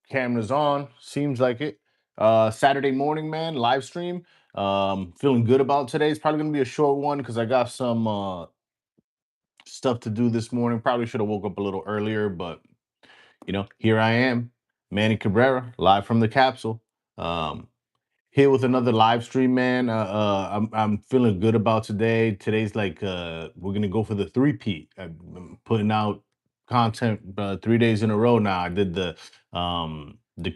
Cameras on. Seems like it. Saturday morning, man. Live stream. Feeling good about today. It's probably gonna be a short one because I got some stuff to do this morning. Probably should have woke up a little earlier, but here I am, Manny Cabrera, live from the capsule. Um, Here with another live stream, man. I'm feeling good about today. Today's like we're gonna go for the three-peat. I'm putting out content 3 days in a row now. I did the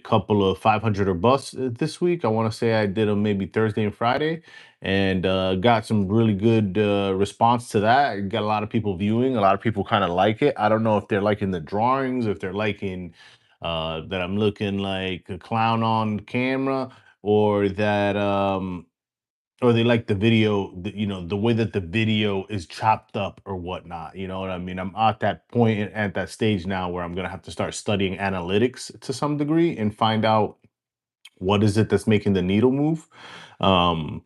couple of 500 or bust this week. I want to say I did them maybe Thursday and Friday, and got some really good response to that. I got a lot of people viewing. A lot of people kind of like it. I don't know if they're liking the drawings, if they're liking that I'm looking like a clown on camera, or that or they like the video, the way that the video is chopped up or whatnot. You know what I mean? I'm at that point at that stage now where I'm gonna have to start studying analytics to some degree and find out what is it that's making the needle move. um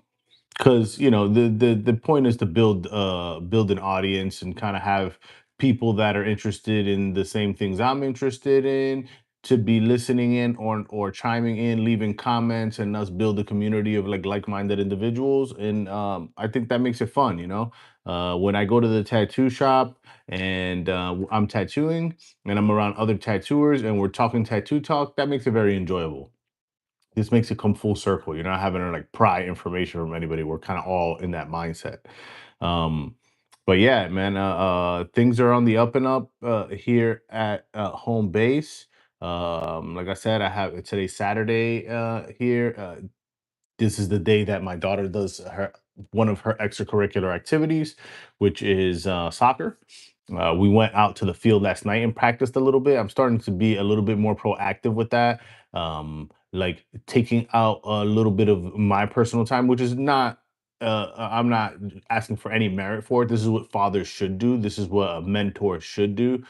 because the point is to build an audience and kind of have people that are interested in the same things I'm interested in to be listening in or chiming in, leaving comments, and us build a community of like-minded individuals. And I think that makes it fun. When I go to the tattoo shop and I'm tattooing and I'm around other tattooers and we're talking tattoo talk, that makes it very enjoyable. This makes it come full circle. You're not having to like pry information from anybody. We're kind of all in that mindset. Um, but yeah, man, things are on the up and up here at home base. Like I said, I have today's Saturday here. This is the day that my daughter does her one of her extracurricular activities, which is soccer. We went out to the field last night and practiced a little bit. I'm starting to be a little bit more proactive with that, like taking out a little bit of my personal time, which is not. I'm not asking for any merit for it. This is what fathers should do. This is what a mentor should do,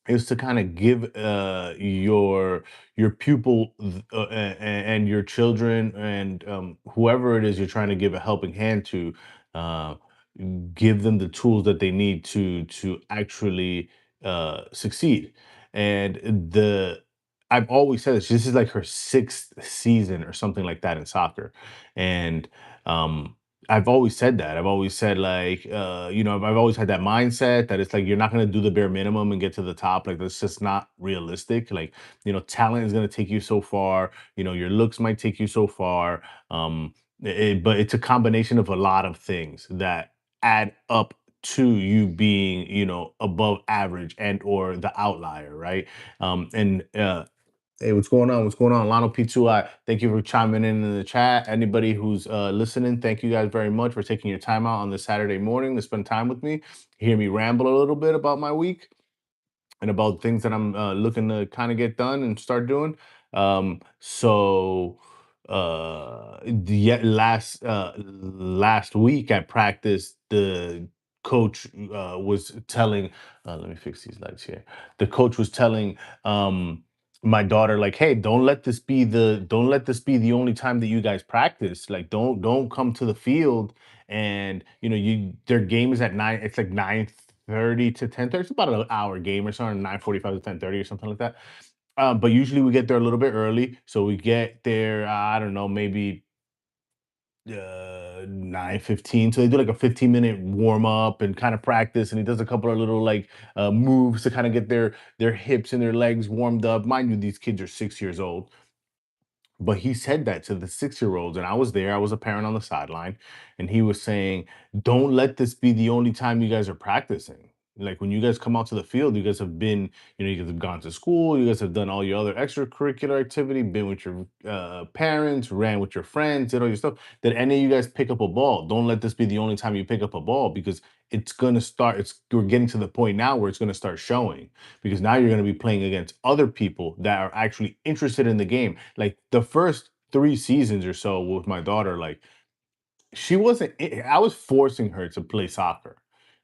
is to kind of give your pupil and your children and whoever it is you're trying to give a helping hand to, uh, give them the tools that they need to actually succeed. And I've always said this is like her sixth season or something like that in soccer. And um I've always said that. I've always said like, I've always had that mindset that it's like you're not gonna do the bare minimum and get to the top. Like that's just not realistic. Like, talent is gonna take you so far. Your looks might take you so far. But it's a combination of a lot of things that add up to you being, above average and or the outlier, right? And Hey, what's going on? What's going on? Lionel P2I, thank you for chiming in the chat. Anybody who's listening, thank you guys very much for taking your time out on this Saturday morning to spend time with me, hear me ramble a little bit about my week and about things that I'm looking to kind of get done and start doing. So last week at practice, the coach was telling. Let me fix these lights here. The coach was telling my daughter like, hey, don't let this be the only time that you guys practice. Like, don't come to the field and their game is at 9. It's like 9:30 to 10:30. It's about an hour game or something, 9:45 to 10:30 or something like that. But usually we get there a little bit early. So we get there, I don't know, maybe 9:15. So they do like a 15-minute warm up and kind of practice. And he does a couple of little like moves to kind of get their hips and their legs warmed up. Mind you, these kids are 6 years old. But he said that to the 6-year-olds, and I was there. I was a parent on the sideline, and he was saying, "Don't let this be the only time you guys are practicing. Like when you guys come out to the field, you guys have been, you guys have gone to school, you guys have done all your other extracurricular activity, been with your parents, ran with your friends, did all your stuff. Did any of you guys pick up a ball? Don't let this be the only time you pick up a ball because it's gonna start. We're getting to the point now where it's gonna start showing because now you're going to be playing against other people that are actually interested in the game. Like the first 3 seasons or so with my daughter, like she wasn't, I was forcing her to play soccer.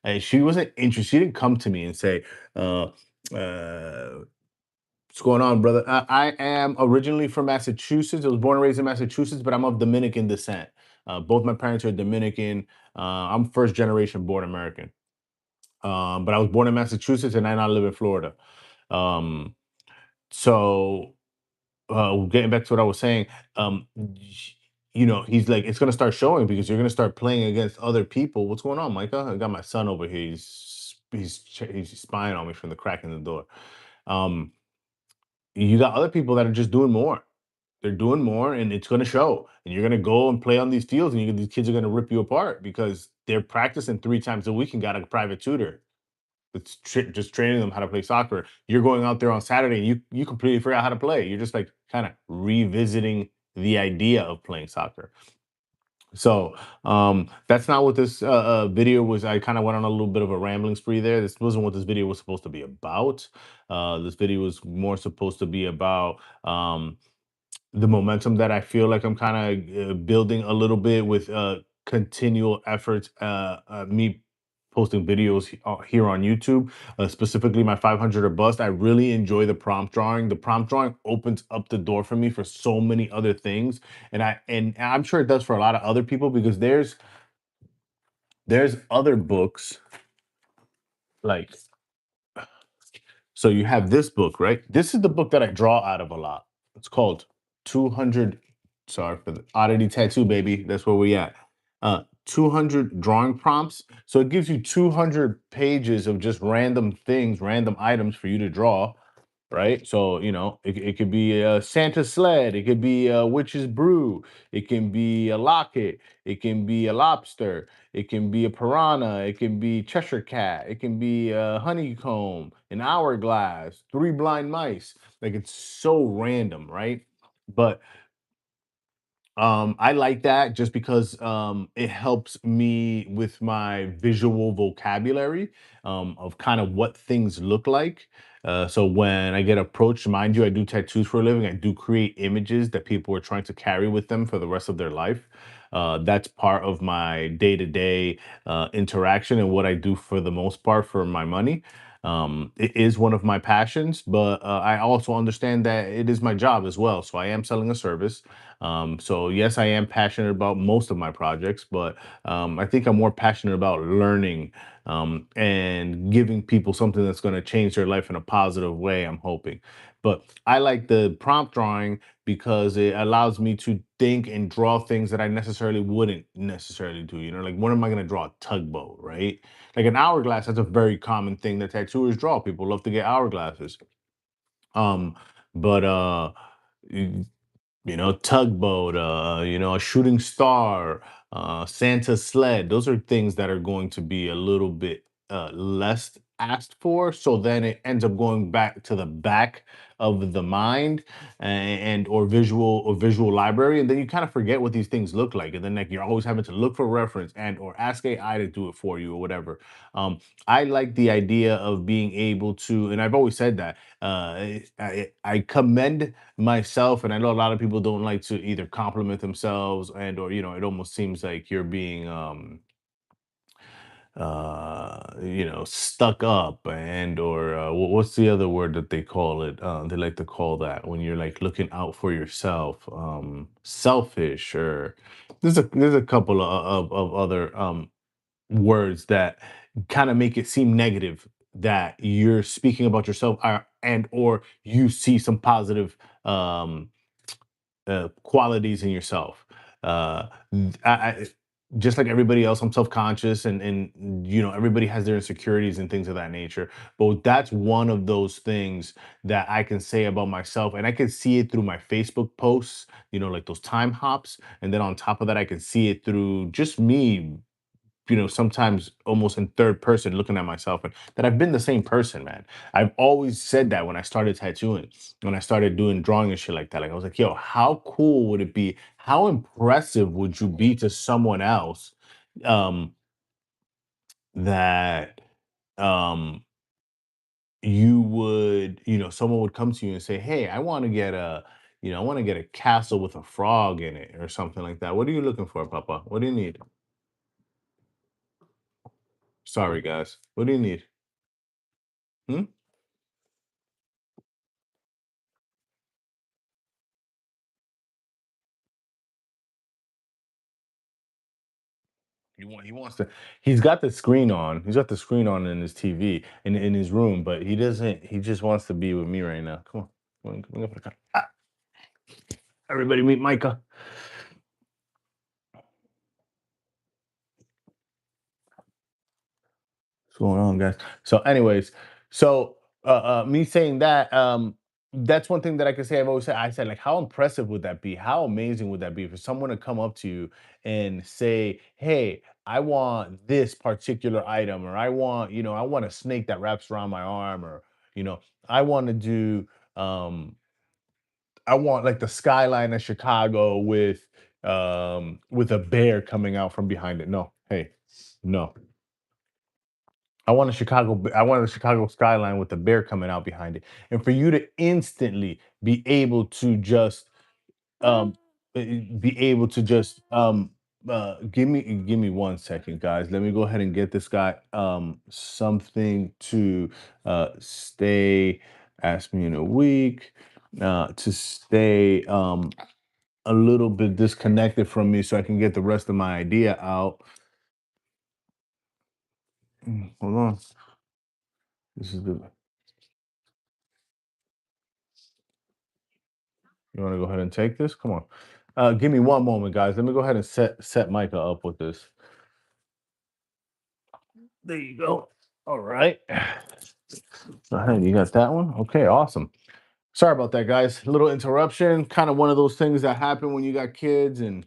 And she wasn't interested. She didn't come to me and say, uh, uh, what's going on, brother? I am originally from Massachusetts. I was born and raised in Massachusetts, but I'm of Dominican descent. Both my parents are Dominican. I'm first generation born American. But I was born in Massachusetts and I now live in Florida. Um, so getting back to what I was saying, he's like, it's gonna start showing because you're gonna start playing against other people. What's going on, Micah? I got my son over here. He's spying on me from the crack in the door. Um, you got other people that are just doing more. They're doing more, and it's gonna show. And you're gonna go and play on these fields, and these kids are gonna rip you apart because they're practicing 3 times a week and got a private tutor. It's just training them how to play soccer. You're going out there on Saturday and you completely forgot how to play. You're just like kind of revisiting the idea of playing soccer. So that's not what this video was. I kind of went on a little bit of a rambling spree there. This wasn't what this video was supposed to be about. This video was more supposed to be about the momentum that I feel like I'm kind of building a little bit with continual efforts. Me posting videos here on YouTube, specifically my 500 or bust. I really enjoy the prompt drawing. The prompt drawing opens up the door for me for so many other things, and I'm sure it does for a lot of other people because there's other books like, so you have this book, right? This is the book that I draw out of a lot. It's called 200, sorry for the oddity tattoo, baby. That's where we at. 200 drawing prompts. So it gives you 200 pages of just random things, random items for you to draw, right? So, it could be a Santa sled, it could be a witch's brew, it can be a locket, it can be a lobster, it can be a piranha, it can be Cheshire cat, it can be a honeycomb, an hourglass, three blind mice. Like it's so random, right? But I like that just because it helps me with my visual vocabulary of kind of what things look like. So when I get approached, mind you, I do tattoos for a living. I do create images that people are trying to carry with them for the rest of their life. That's part of my day-to-day interaction and what I do for the most part for my money. It is one of my passions, but I also understand that it is my job as well. So I am selling a service. So yes, I am passionate about most of my projects, but I think I'm more passionate about learning and giving people something that's going to change their life in a positive way. I'm hoping, but I like the prompt drawing because it allows me to think and draw things that I necessarily wouldn't necessarily do. Like when am I going to draw a tugboat, right? Like an hourglass, that's a very common thing that tattooers draw. People love to get hourglasses. Um, but tugboat, a shooting star, Santa sled. Those are things that are going to be a little bit less asked for. So then it ends up going back to the back of the mind and or visual library, and then you kind of forget what these things look like, and then like you're always having to look for reference and or ask AI to do it for you or whatever. I like the idea of being able to, and I've always said that. I commend myself, and I know a lot of people don't like to either compliment themselves and or it almost seems like you're being stuck up and or what's the other word that they call it, they like to call that when you're like looking out for yourself, selfish, or there's a couple of other words that kind of make it seem negative that you're speaking about yourself, and or you see some positive um qualities in yourself. I just like everybody else, I'm self-conscious, and everybody has their insecurities and things of that nature. But that's one of those things that I can say about myself, and I can see it through my Facebook posts, like those time hops, and then on top of that, I can see it through just me, sometimes almost in third person looking at myself, and that I've been the same person, man. I've always said that when I started tattooing, when I started doing drawing and shit like that. Like I was like, yo, how cool would it be? How impressive would you be to someone else um that um you would, someone would come to you and say, hey, I want to get I want to get a castle with a frog in it or something like that. What are you looking for, Papa? What do you need? Sorry, guys. What do you need? Hmm? He wants to, he's got the screen on. He's got the screen on in his TV in his room, but he doesn't, he just wants to be with me right now. Come on. Come on, for the car. Ah. Everybody meet Micah. What's going on, guys? So, anyways, so me saying that, that's one thing that I can say. I've always said. I said, like, how impressive would that be? How amazing would that be for someone to come up to you and say, "Hey, I want this particular item, or I want, I want a snake that wraps around my arm, or you know, I want to do, um, I want like the skyline of Chicago with a bear coming out from behind it." No, hey, no. I want a Chicago skyline with the bear coming out behind it. And for you to instantly be able to just um be able to just give me 1 second, guys. Let me go ahead and get this guy something to stay, ask me in a week, to stay a little bit disconnected from me so I can get the rest of my idea out. Hold on. This is the You want to go ahead and take this? Come on. Give me one moment, guys. Let me go ahead and set Micah up with this. There you go. All right. Go ahead. You got that one? Okay, awesome. Sorry about that, guys. Little interruption. Kind of one of those things that happen when you got kids and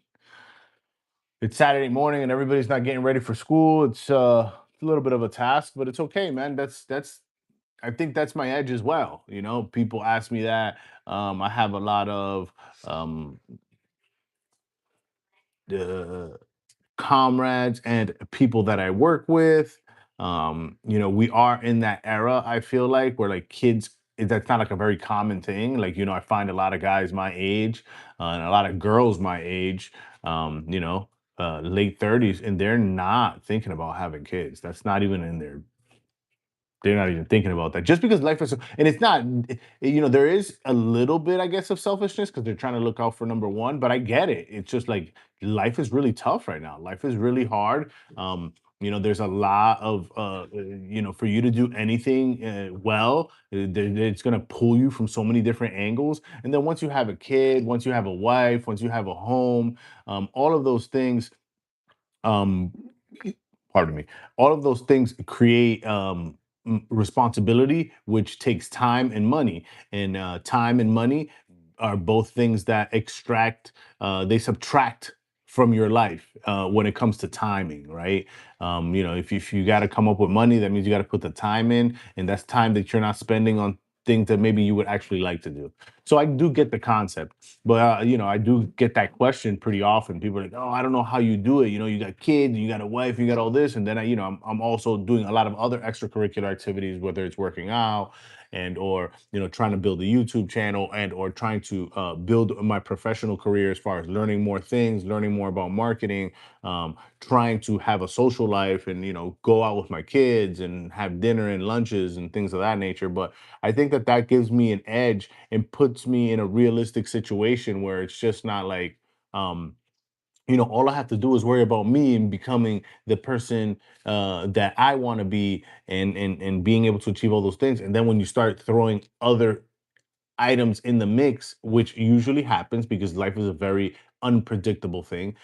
it's Saturday morning and everybody's not getting ready for school. It's a little bit of a task, but it's okay, man. That's I think that's my edge as well. People ask me that. I have a lot of um uh, comrades and people that I work with. We are in that era, I feel like, where like kids, that's not like a very common thing. Like, I find a lot of guys my age and a lot of girls my age, late 30s, and they're not thinking about having kids. That's not even in their They're not even thinking about that. Just because life is, and it's not, there is a little bit, I guess, of selfishness because they're trying to look out for number one. But I get it. It's just like life is really tough right now. Life is really hard. There's a lot of, for you to do anything well, it's going to pull you from so many different angles. And then once you have a kid, once you have a wife, once you have a home, all of those things, um pardon me, all of those things create responsibility, which takes time and money, and time and money are both things that they subtract from your life when it comes to timing, right? If you got to come up with money, that means you got to put the time in, and that's time that you're not spending on things that maybe you would actually like to do. So I do get the concept, but I do get that question pretty often. People are like, "Oh, I don't know how you do it. You got kids, you got a wife, you got all this," and then I'm also doing a lot of other extracurricular activities, whether it's working out and or trying to build a YouTube channel and or trying to build my professional career as far as learning more things, learning more about marketing, trying to have a social life, and go out with my kids and have dinner and lunches and things of that nature. But I think that gives me an edge and puts me in a realistic situation where it's just not like, um, all I have to do is worry about me and becoming the person that I want to be, and being able to achieve all those things. And then when you start throwing other items in the mix, which usually happens because life is a very unpredictable thing.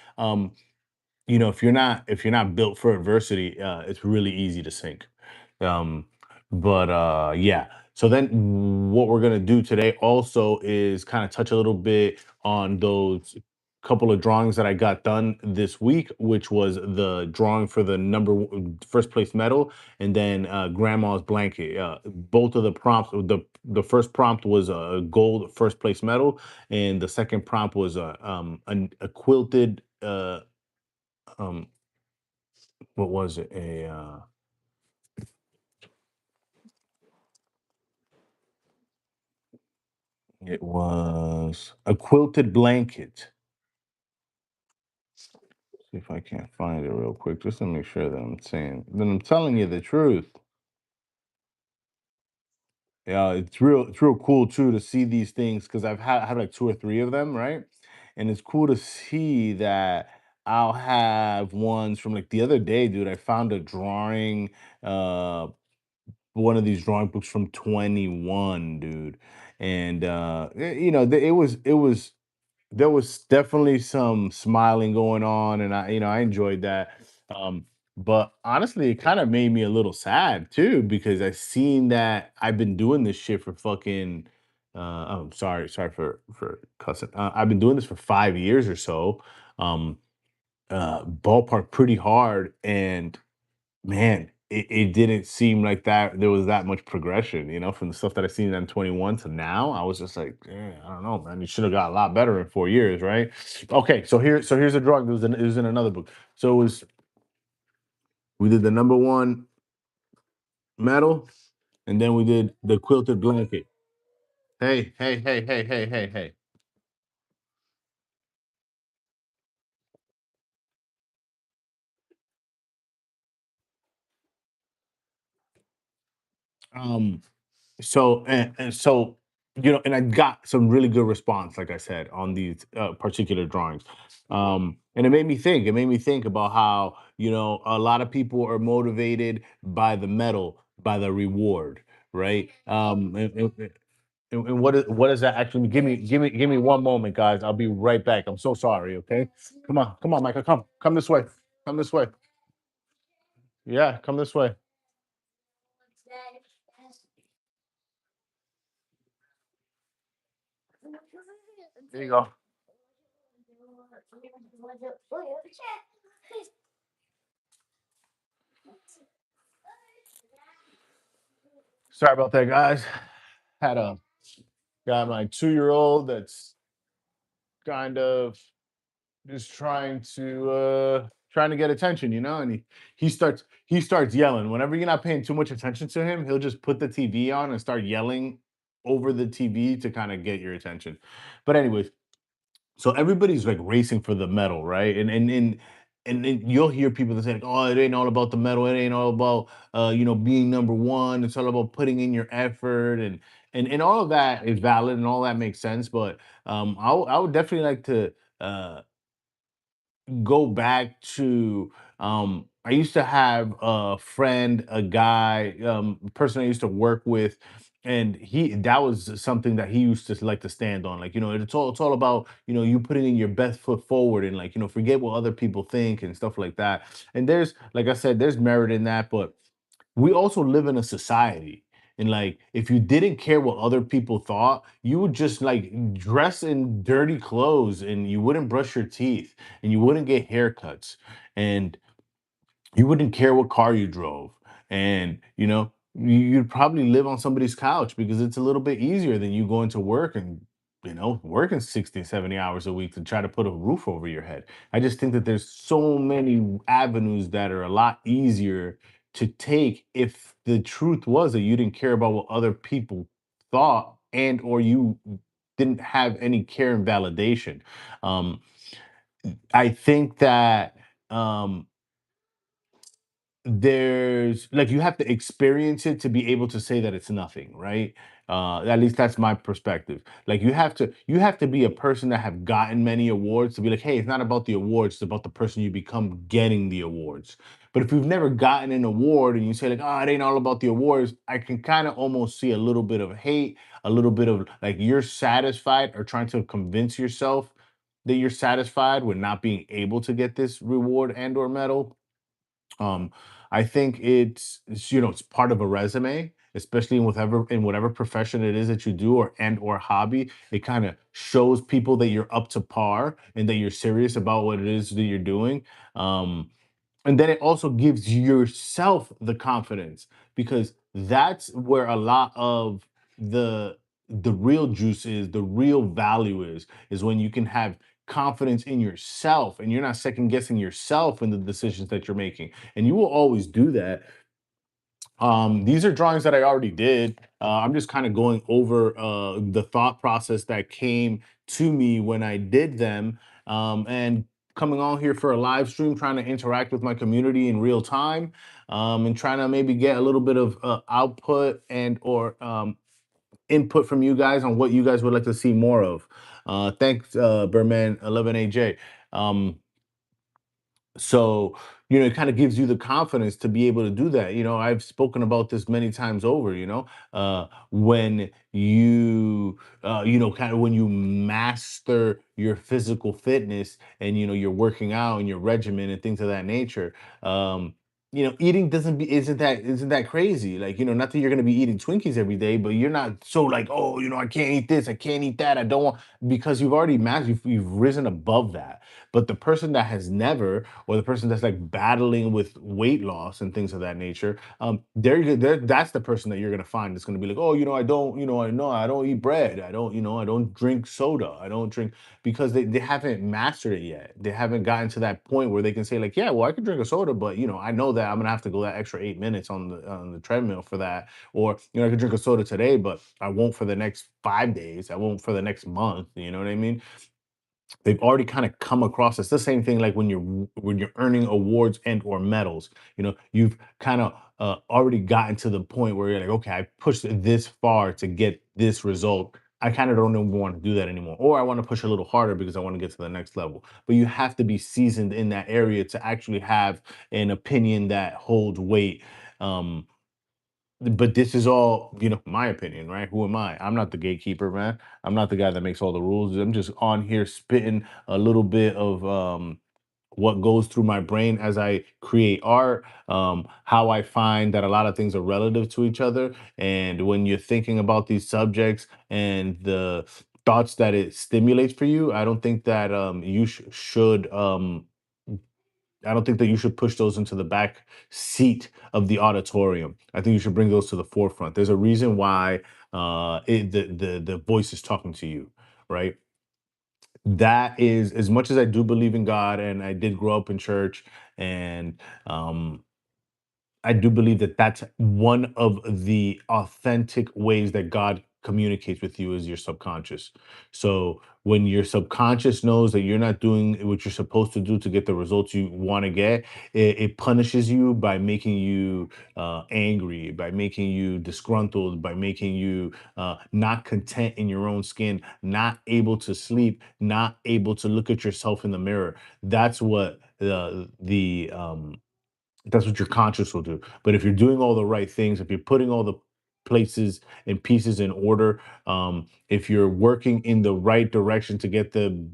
If you're not built for adversity, it's really easy to sink. um but yeah, so then what we're going to do today also is kind of touch a little bit on those couple of drawings that I got done this week, which was the drawing for the first place medal, and then grandma's blanket. Both of the prompts, the first prompt was a gold first place medal, and the second prompt was a quilted um what was it? It was a quilted blanket. See if I can't find it real quick, just to make sure that I'm telling you the truth. Yeah, it's real cool too to see these things because I have like two or three of them, right? And it's cool to see that I'll have ones from like the other day, dude. I found a drawing, one of these drawing books from 21, dude. And it was there was definitely some smiling going on, and I enjoyed that. Um, but honestly, it kind of made me a little sad too because I seen that I've been doing this shit for fucking. Oh, sorry for cussing. I've been doing this for 5 years or so. Um, ballpark pretty hard, and man, it didn't seem like that there was that much progression, from the stuff that I seen on 21 to now. I was just like, I don't know, man. You should have got a lot better in 4 years, right? Okay, so here's a drawing. It was in another book. So we did the number one metal, and then we did the quilted blanket. Hey, hey, hey, hey, hey, hey, hey. Um, and I got some really good response, like I said, on these particular drawings. And it made me think about how, a lot of people are motivated by the medal, by the reward, right? And what does that actually mean? Give me one moment, guys. I'll be right back. I'm so sorry. Okay, come on, Michael, come this way, come this way. Yeah, come this way. There you go. Sorry about that, guys. Had a got my 2-year-old that's kind of just trying to get attention, and he starts yelling. Whenever you're not paying too much attention to him, he'll just put the TV on and start yelling over the TV to kind of get your attention. But anyways, so everybody's like racing for the medal, right? And then you'll hear people that say, like, "Oh, it ain't all about the medal. It ain't all about being number one. It's all about putting in your effort." And all of that is valid and all that makes sense. But I would definitely like to uh, go back to I used to have a friend, a guy, person I used to work with, and he that was something that he used to like to stand on. Like, it's all about, you putting in your best foot forward and like, forget what other people think and stuff like that. And there's, like I said, there's merit in that, but we also live in a society. And like, if you didn't care what other people thought, you would just like dress in dirty clothes and you wouldn't brush your teeth and you wouldn't get haircuts. And you wouldn't care what car you drove, and you'd probably live on somebody's couch because it's a little bit easier than you going to work and working 60 70 hours a week to try to put a roof over your head. I just think that there's so many avenues that are a lot easier to take if the truth was that you didn't care about what other people thought, and or you didn't have any care and validation. um I think that um there's like, you have to experience it to be able to say that it's nothing, right? At least that's my perspective. Like, you have to be a person that have gotten many awards to be like, hey, it's not about the awards, it's about the person you become getting the awards. But if you've never gotten an award and you say like, oh, it ain't all about the awards, I can kind of almost see a little bit of hate, a little bit of like, you're satisfied or trying to convince yourself that you're satisfied with not being able to get this reward and or medal. um, I think it's part of a resume, especially in whatever profession it is that you do, or hobby. It kind of shows people that you're up to par and that you're serious about what it is that you're doing. Um, and then it also gives yourself the confidence, because that's where a lot of the real juice is, the real value is when you can have confidence in yourself and you're not second guessing yourself in the decisions that you're making. And you will always do that. These are drawings that I already did. I'm just kind of going over the thought process that came to me when I did them, and coming on here for a live stream, trying to interact with my community in real time, and trying to maybe get a little bit of output and or input from you guys on what you guys would like to see more of. Thanks, Berman 11AJ. Um, so it kind of gives you the confidence to be able to do that. I've spoken about this many times over. When you kind of when you master your physical fitness and you're working out and your regimen and things of that nature. um Eating doesn't be isn't that crazy. Like, not that you're gonna be eating Twinkies every day, but you're not so like, oh, I can't eat this, I can't eat that, I don't want, because you've already mastered, you've risen above that. But the person that has never, or the person that's like battling with weight loss and things of that nature, they're that's the person that you're gonna find that's gonna be like, oh, I don't, I know I don't eat bread, I don't, I don't drink soda, I don't drink, because they haven't mastered it yet. They haven't gotten to that point where they can say like, yeah, well, I can drink a soda, but I know that I'm gonna have to go that extra 8 minutes on the treadmill for that. Or I could drink a soda today, but I won't for the next 5 days. I won't for the next month. You know what I mean? They've already kind of come across. It's the same thing like when you're earning awards and or medals. You've kind of already gotten to the point where you're like, okay, I pushed it this far to get this result. I kind of don't even want to do that anymore, or I want to push a little harder because I want to get to the next level. But you have to be seasoned in that area to actually have an opinion that holds weight. Um, but this is all, my opinion, right? Who am I? I'm not the gatekeeper, man. I'm not the guy that makes all the rules. I'm just on here spitting a little bit of what goes through my brain as I create art, how I find that a lot of things are relative to each other. And when you're thinking about these subjects and the thoughts that it stimulates for you, I don't think that you should I don't think that you should push those into the back seat of the auditorium. I think you should bring those to the forefront. There's a reason why the voice is talking to you, right? That is, as much as I do believe in God, and I did grow up in church, and um, I do believe that that's one of the authentic ways that God communicates with you is your subconscious. So when your subconscious knows that you're not doing what you're supposed to do to get the results you want to get, it punishes you by making you angry, by making you disgruntled, by making you not content in your own skin, not able to sleep, not able to look at yourself in the mirror. That's what that's what your conscious will do. But if you're doing all the right things, if you're putting all the places and pieces in order, if you're working in the right direction to get the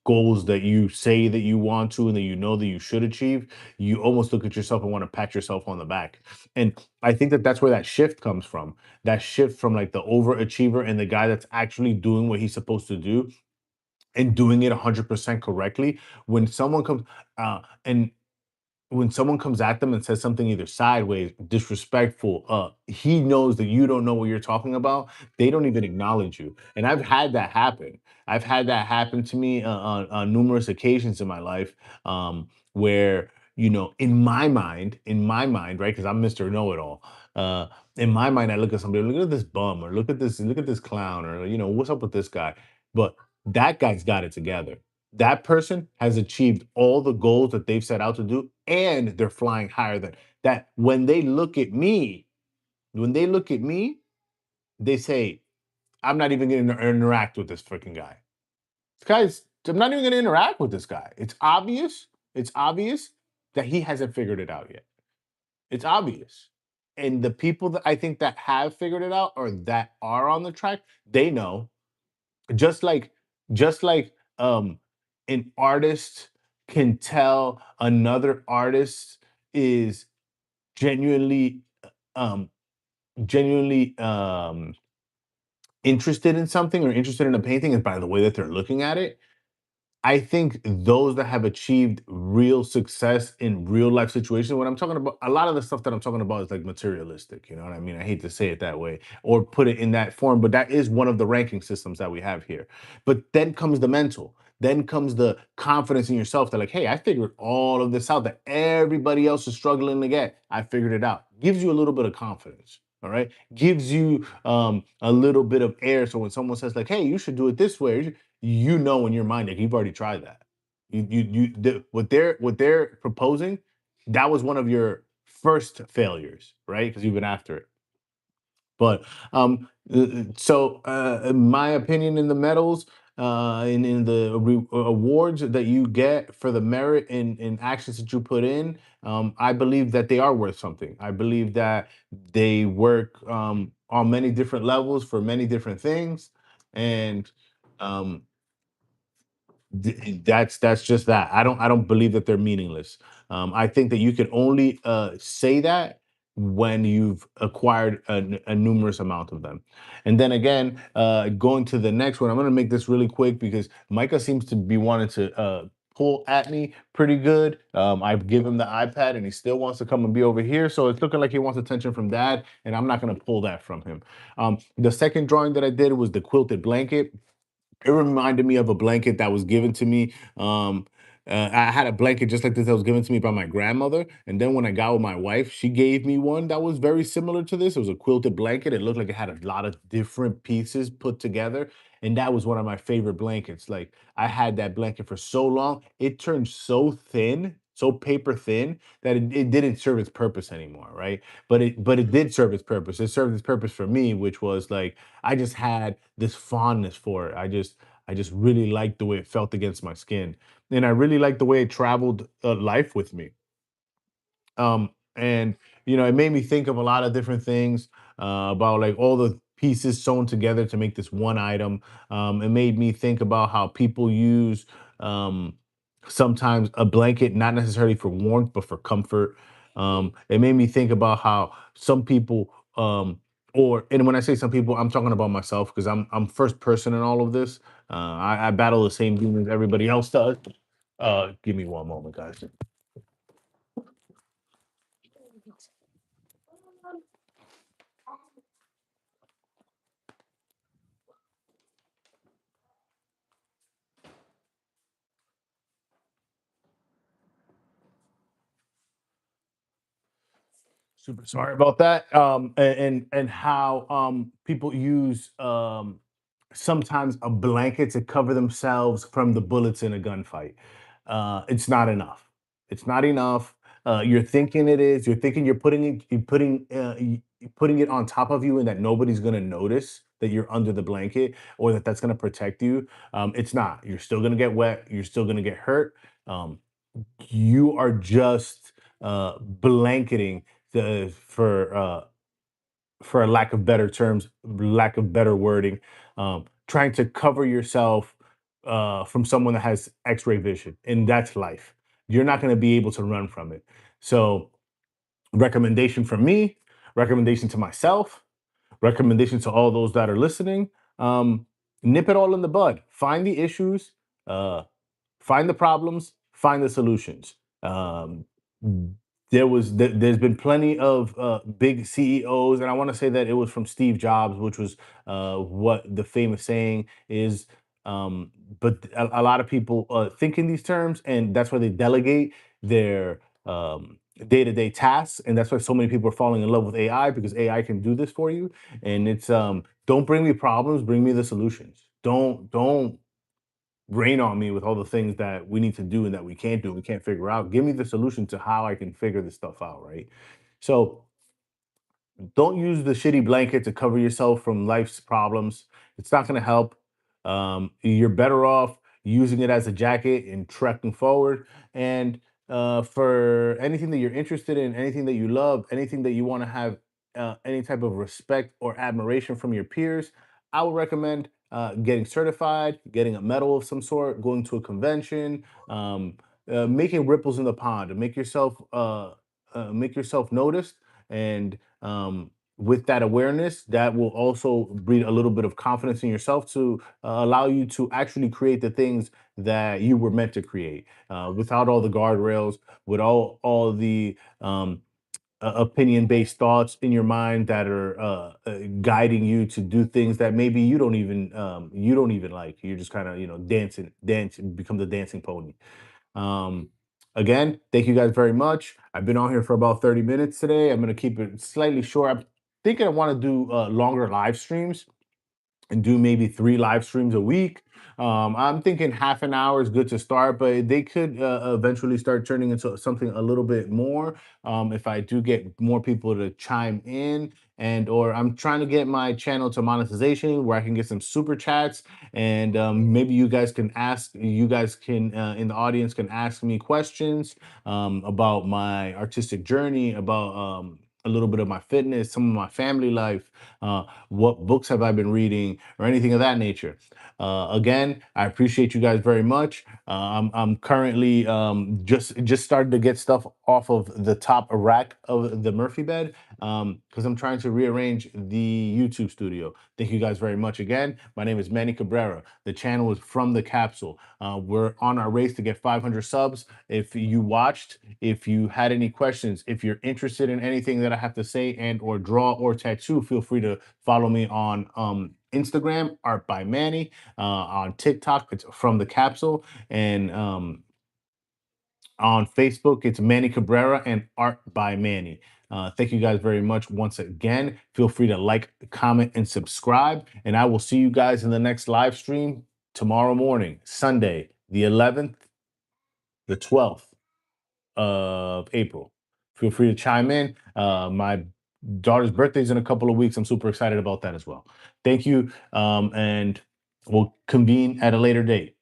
goals that you say that you want to and that you know that you should achieve, you almost look at yourself and want to pat yourself on the back. And I think that that's where that shift comes from. That shift from like the overachiever and the guy that's actually doing what he's supposed to do and doing it 100% correctly. When someone comes, and when someone comes at them and says something either sideways, disrespectful, he knows that you don't know what you're talking about. They don't even acknowledge you. And I've had that happen. I've had that happen to me on numerous occasions in my life, where, in my mind, right? Because I'm Mr. Know It All. Uh, in my mind, I look at somebody, look at this bum, or look at this clown, or, what's up with this guy? But that guy's got it together. That person has achieved all the goals that they've set out to do, and they're flying higher than that. When they look at me, they say, I'm not even going to interact with this freaking guy. I'm not even going to interact with this guy. It's obvious that he hasn't figured it out yet. It's obvious. And the people that I think that have figured it out or that are on the track, they know. just like just like an artist can tell another artist is genuinely um genuinely interested in something or interested in a painting is by the way that they're looking at it. I think those that have achieved real success in real life situations, when I'm talking about a lot of the stuff that I'm talking about is like materialistic, you know what I mean? I hate to say it that way or put it in that form, but that is one of the ranking systems that we have here. But then comes the mental, then comes the confidence in yourself that, like, hey, I figured all of this out that everybody else is struggling to get. I figured it out. Gives you a little bit of confidence. All right. Gives you a little bit of air. So when someone says, like, hey, you should do it this way, in your mind that you've already tried that. What they're proposing, that was one of your first failures, right? Because you've been after it. But in my opinion, in the medals, in the awards that you get for the merit in actions that you put in, I believe that they are worth something. I believe that they work on many different levels for many different things. And um, that's just that. I don't believe that they're meaningless. I think that you can only say that when you've acquired a numerous amount of them. And then again, going to the next one, I'm going to make this really quick because Micah seems to be wanting to pull at me pretty good. I've given him the iPad and he still wants to come and be over here, so it's looking like he wants attention from Dad, and I'm not going to pull that from him. The second drawing that I did was the quilted blanket. It reminded me of a blanket that was given to me. I had a blanket just like this that was given to me by my grandmother. And then when I got with my wife, she gave me one that was very similar to this. It was a quilted blanket. It looked like it had a lot of different pieces put together. And that was one of my favorite blankets. Like I had that blanket for so long, it turned so thin, so paper thin that it didn't serve its purpose anymore, right? But it did serve its purpose. It served its purpose for me, which was like I just had this fondness for it. I just really liked the way it felt against my skin, and I really liked the way it traveled life with me. And it made me think of a lot of different things about like all the pieces sewn together to make this one item. It made me think about how people use um, sometimes a blanket not necessarily for warmth but for comfort. It made me think about how some people and when I say some people, I'm talking about myself because I'm first person in all of this. I battle the same demons everybody else does. Give me one moment, guys. Super sorry about that. And how people use sometimes a blanket to cover themselves from the bullets in a gunfight. It's not enough. It's not enough. You're thinking it is. You're thinking you're putting it on top of you, and that nobody's gonna notice that you're under the blanket or that that's gonna protect you. It's not. You're still gonna get wet. You're still gonna get hurt. Um, you are just blanketing for a lack of better terms, lack of better wording, trying to cover yourself from someone that has X-ray vision, and that's life. You're not going to be able to run from it. So, recommendation from me, recommendation to myself, recommendation to all those that are listening. Nip it all in the bud. Find the issues. Uh, Find the problems, find the solutions. There's been plenty of big CEOs, and I want to say that it was from Steve Jobs, which was what the famous saying is. Um, but a lot of people think in these terms, and that's why they delegate their day-to-day tasks, and that's why so many people are falling in love with AI because AI can do this for you. And it's don't bring me problems, bring me the solutions. Don't rain on me with all the things that we need to do and that we can't do, we can't figure out. Give me the solution to how I can figure this stuff out, right? So don't use the shitty blanket to cover yourself from life's problems. It's not going to help. You're better off using it as a jacket and trekking forward. And for anything that you're interested in, anything that you love, anything that you want to have any type of respect or admiration from your peers, I would recommend getting certified, getting a medal of some sort, going to a convention, making ripples in the pond, and make yourself noticed. And with that awareness, that will also breed a little bit of confidence in yourself to allow you to actually create the things that you were meant to create without all the guardrails, with all the opinion-based thoughts in your mind that are guiding you to do things that maybe you don't even like. You're just kind of dancing, become the dancing pony. um, Again, thank you guys very much. I've been on here for about 30 minutes today. I'm going to keep it slightly short. I'm thinking I want to do longer live streams and do maybe 3 live streams a week. I'm thinking half an hour is good to start, but they could eventually start turning into something a little bit more if I do get more people to chime in. And or I'm trying to get my channel to monetization where I can get some super chats, and maybe you guys can in the audience can ask me questions about my artistic journey, about a little bit of my fitness, some of my family life, what books have I been reading, or anything of that nature. Again, I appreciate you guys very much. I'm currently just started to get stuff off of the top rack of the Murphy bed because I'm trying to rearrange the YouTube studio. Thank you guys very much again. My name is Manny Cabrera. The channel is From the Capsule. We're on our race to get 500 subs. If you watched, if you had any questions, if you're interested in anything that I have to say and or draw or tattoo, feel free to follow me on Instagram, Art by Manny. On TikTok, it's From the Capsule. And on Facebook, it's Manny Cabrera and Art by Manny. Thank you guys very much once again. Feel free to like, comment, and subscribe. And I will see you guys in the next live stream tomorrow morning, Sunday, the 11th, the 12th of April. Feel free to chime in. My daughter's birthday is in a couple of weeks. I'm super excited about that as well. Thank you. And we'll convene at a later date.